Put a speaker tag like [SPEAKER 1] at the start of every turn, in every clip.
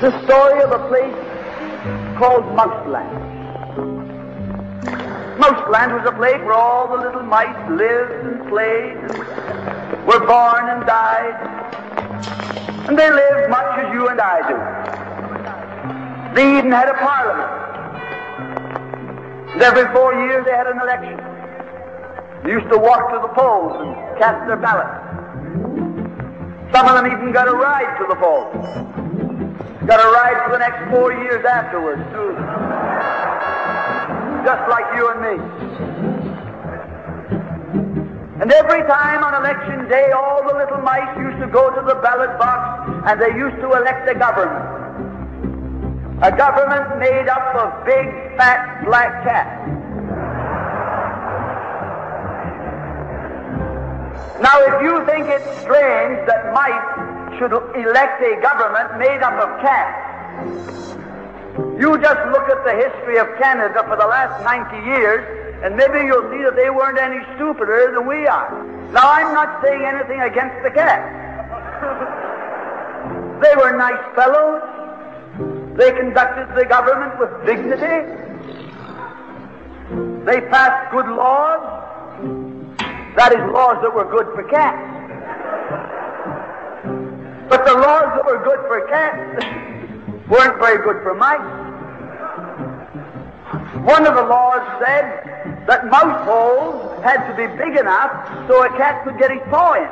[SPEAKER 1] It's the story of a place called Mouseland. Mouseland was a place where all the little mice lived and played, and were born and died, and they lived much as you and I do. They even had a parliament. And every 4 years they had an election. They used to walk to the polls and cast their ballots. Some of them even got a ride to the polls. Got a ride for the next 4 years afterwards, too. Just like you and me. And every time on election day, all the little mice used to go to the ballot box and they used to elect a government. A government made up of big, fat, black cats. Now, if you think it's strange that mice should elect a government made up of cats, you just look at the history of Canada for the last 90 years, and maybe you'll see that they weren't any stupider than we are. Now, I'm not saying anything against the cats. They were nice fellows. They conducted the government with dignity. They passed good laws. That is, laws that were good for cats. But the laws that were good for cats weren't very good for mice. One of the laws said that mouse holes had to be big enough so a cat could get his paw in.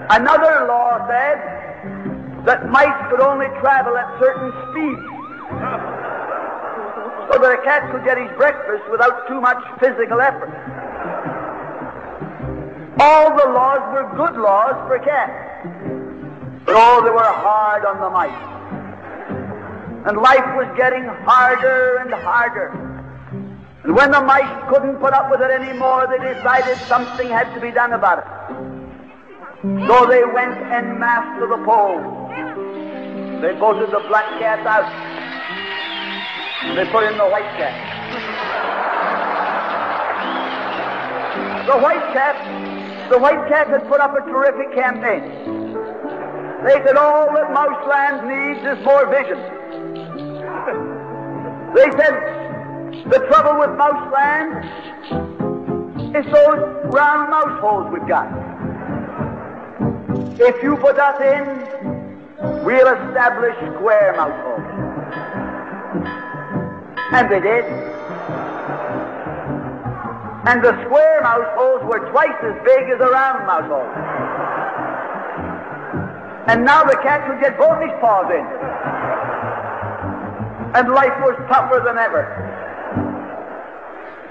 [SPEAKER 1] Another law said that mice could only travel at certain speeds, so that a cat could get his breakfast without too much physical effort. All the laws were good laws for cats, but oh, they were hard on the mice. And life was getting harder and harder. And when the mice couldn't put up with it anymore, they decided something had to be done about it. So they went en masse to the polls. They voted the black cat out. They put in the white cat. The white cat had put up a terrific campaign. They said all that Mouseland needs is more vision. They said the trouble with Mouseland is those round mouse holes we've got. If you put us in, we'll establish square mouse holes. And they did. And the square mouse holes were twice as big as the round mouse holes. And now the cat could get both his paws in. And life was tougher than ever.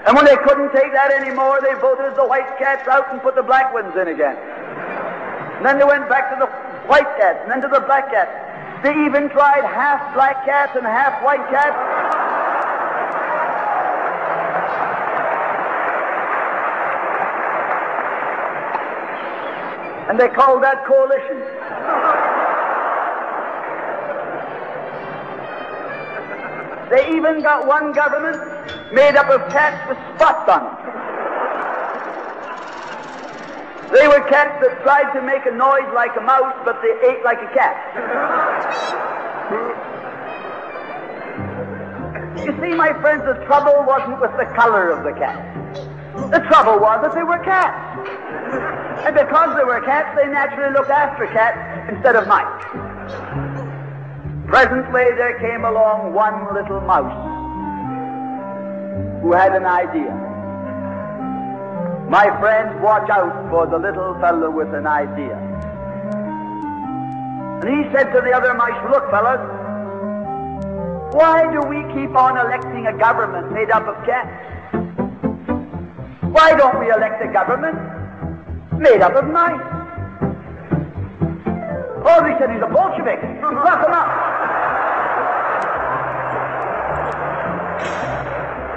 [SPEAKER 1] And when they couldn't take that anymore, they voted the white cats out and put the black ones in again. And then they went back to the white cats, and then to the black cats. They even tried half black cats and half white cats. And they called that coalition. They even got one government made up of cats with spots on them. They were cats that tried to make a noise like a mouse, but they ate like a cat. You see, my friends, the trouble wasn't with the color of the cat. The trouble was that they were cats. And because they were cats, they naturally looked after cats instead of mice. Presently, there came along one little mouse who had an idea. My friends, watch out for the little fellow with an idea. And he said to the other mice, look, fellas, why do we keep on electing a government made up of cats? Why don't we elect a government made up of mice? Oh, they said he's a Bolshevik. Lock him up.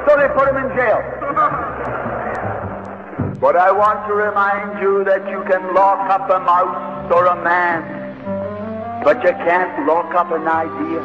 [SPEAKER 1] So they put him in jail. But I want to remind you that you can lock up a mouse or a man, but you can't lock up an idea.